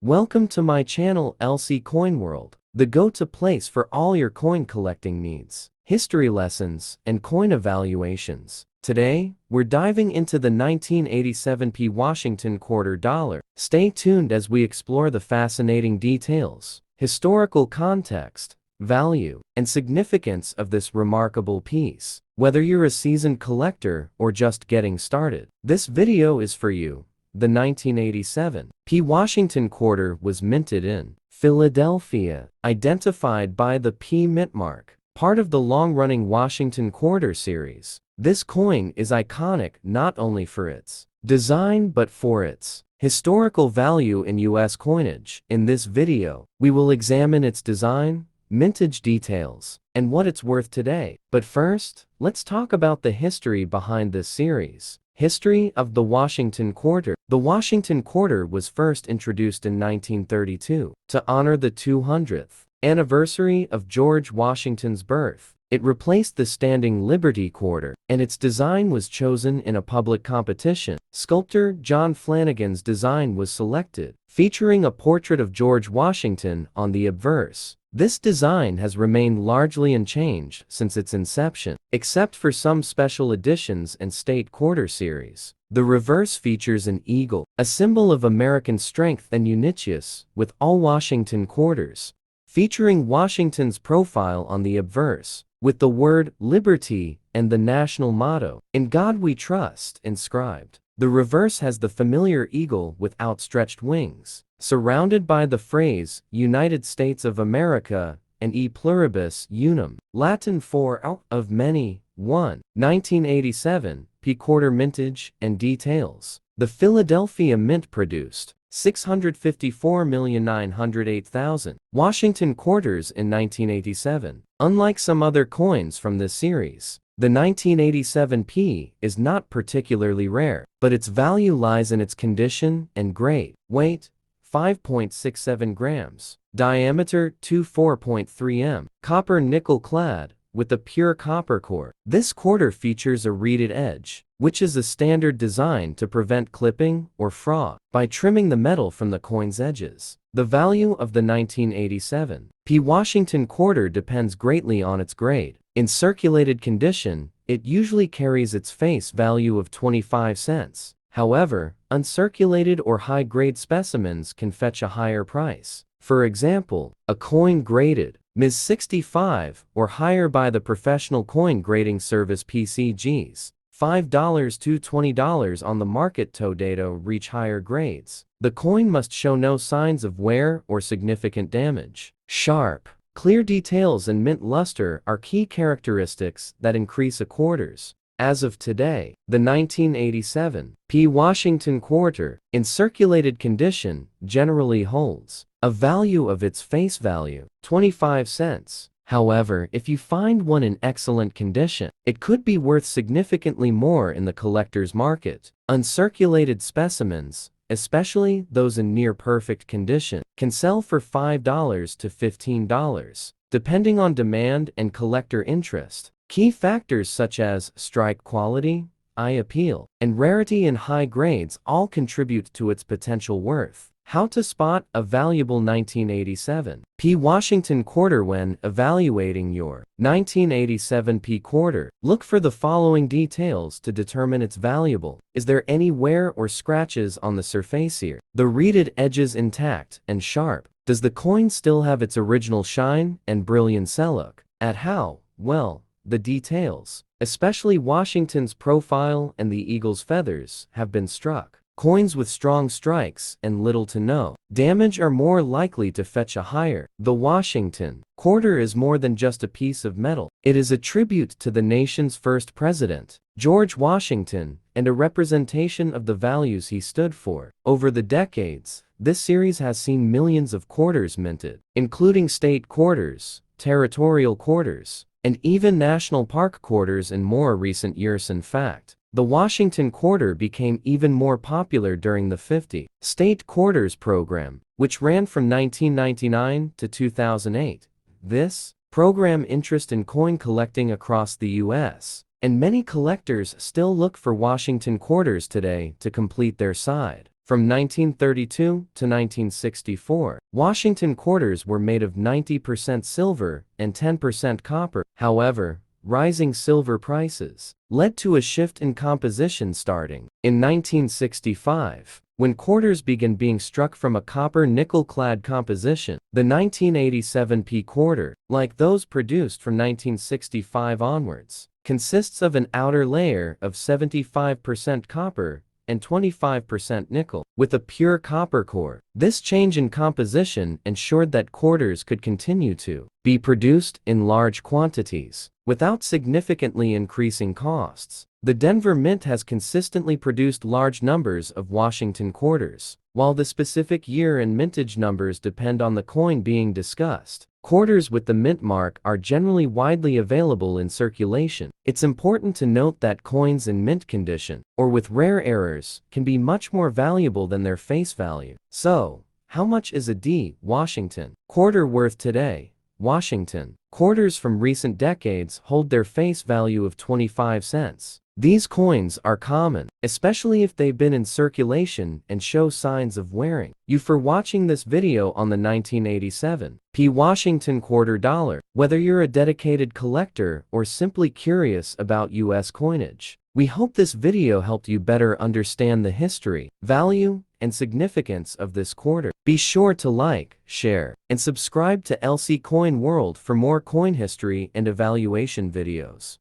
Welcome to my channel LC Coin World, the go-to place for all your coin collecting needs, history lessons, and coin evaluations. Today, we're diving into the 1987 P Washington quarter dollar. Stay tuned as we explore the fascinating details, historical context, value, and significance of this remarkable piece. Whether you're a seasoned collector or just getting started, this video is for you. The 1987 P Washington quarter was minted in Philadelphia, identified by the P mint mark, part of the long-running Washington quarter series. This coin is iconic not only for its design but for its historical value in U.S. coinage. In this video, we will examine its design, mintage details, and what it's worth today. But first, let's talk about the history behind this series. History of the Washington Quarter. The Washington Quarter was first introduced in 1932 to honor the 200th anniversary of George Washington's birth. It replaced the standing Liberty Quarter, and its design was chosen in a public competition. Sculptor John Flanagan's design was selected, featuring a portrait of George Washington on the obverse. This design has remained largely unchanged since its inception, except for some special editions and state quarter series. The reverse features an eagle, a symbol of American strength and uniqueness, with all Washington quarters featuring Washington's profile on the obverse, with the word liberty and the national motto, "In God We Trust," inscribed. The reverse has the familiar eagle with outstretched wings, surrounded by the phrase United States of America and E pluribus unum, Latin for out of many, one. 1987 P quarter mintage and details. The Philadelphia Mint produced 654,908,000 Washington quarters in 1987. Unlike some other coins from this series, the 1987 P is not particularly rare, but its value lies in its condition and grade. Weight: 5.67 grams. Diameter: 24.3 m. Copper nickel clad, with a pure copper core. This quarter features a reeded edge, which is a standard design to prevent clipping or fraud by trimming the metal from the coin's edges. The value of the 1987 P Washington quarter depends greatly on its grade. In circulated condition, it usually carries its face value of 25 cents. However, uncirculated or high-grade specimens can fetch a higher price. For example, a coin graded Ms. 65 or higher by the professional coin grading service PCG's $5 to $20 on the market today reach higher grades. The coin must show no signs of wear or significant damage. Sharp, clear details and mint luster are key characteristics that increase a quarter's. As of today, the 1987 P Washington quarter, in circulated condition, generally holds a value of its face value, 25 cents. However, if you find one in excellent condition, it could be worth significantly more in the collector's market. Uncirculated specimens, especially those in near-perfect condition, can sell for $5 to $15, depending on demand and collector interest. Key factors such as strike quality, eye appeal, and rarity in high grades all contribute to its potential worth. How to spot a valuable 1987 P Washington quarter. When evaluating your 1987 P quarter, look for the following details to determine its valuable. Is there any wear or scratches on the surface here? The reeded edges intact and sharp? Does the coin still have its original shine and brilliance look? At how well the details, especially Washington's profile and the eagle's feathers, have been struck. Coins with strong strikes and little to no damage are more likely to fetch a higher. The Washington quarter is more than just a piece of metal. It is a tribute to the nation's first president, George Washington, and a representation of the values he stood for. Over the decades, this series has seen millions of quarters minted, including state quarters, territorial quarters, and even national park quarters in more recent years. In fact, the Washington quarter became even more popular during the 50 state quarters program, which ran from 1999 to 2008. This program interest in coin collecting across the U.S., and many collectors still look for Washington quarters today to complete their side. From 1932 to 1964, Washington quarters were made of 90% silver and 10% copper. However, rising silver prices led to a shift in composition starting in 1965. When quarters began being struck from a copper-nickel-clad composition, the 1987 P quarter, like those produced from 1965 onwards, consists of an outer layer of 75% copper and 25% nickel, with a pure copper core. This change in composition ensured that quarters could continue to be produced in large quantities without significantly increasing costs. The Denver Mint has consistently produced large numbers of Washington quarters. While the specific year and mintage numbers depend on the coin being discussed, quarters with the mint mark are generally widely available in circulation. It's important to note that coins in mint condition, or with rare errors, can be much more valuable than their face value. So, how much is a D. Washington quarter worth today? Washington quarters from recent decades hold their face value of 25 cents. These coins are common, especially if they've been in circulation and show signs of wearing. You for watching this video on the 1987 P Washington quarter dollar. Whether you're a dedicated collector or simply curious about US coinage, we hope this video helped you better understand the history, value, and significance of this quarter. Be sure to like, share, and subscribe to LC Coin World for more coin history and evaluation videos.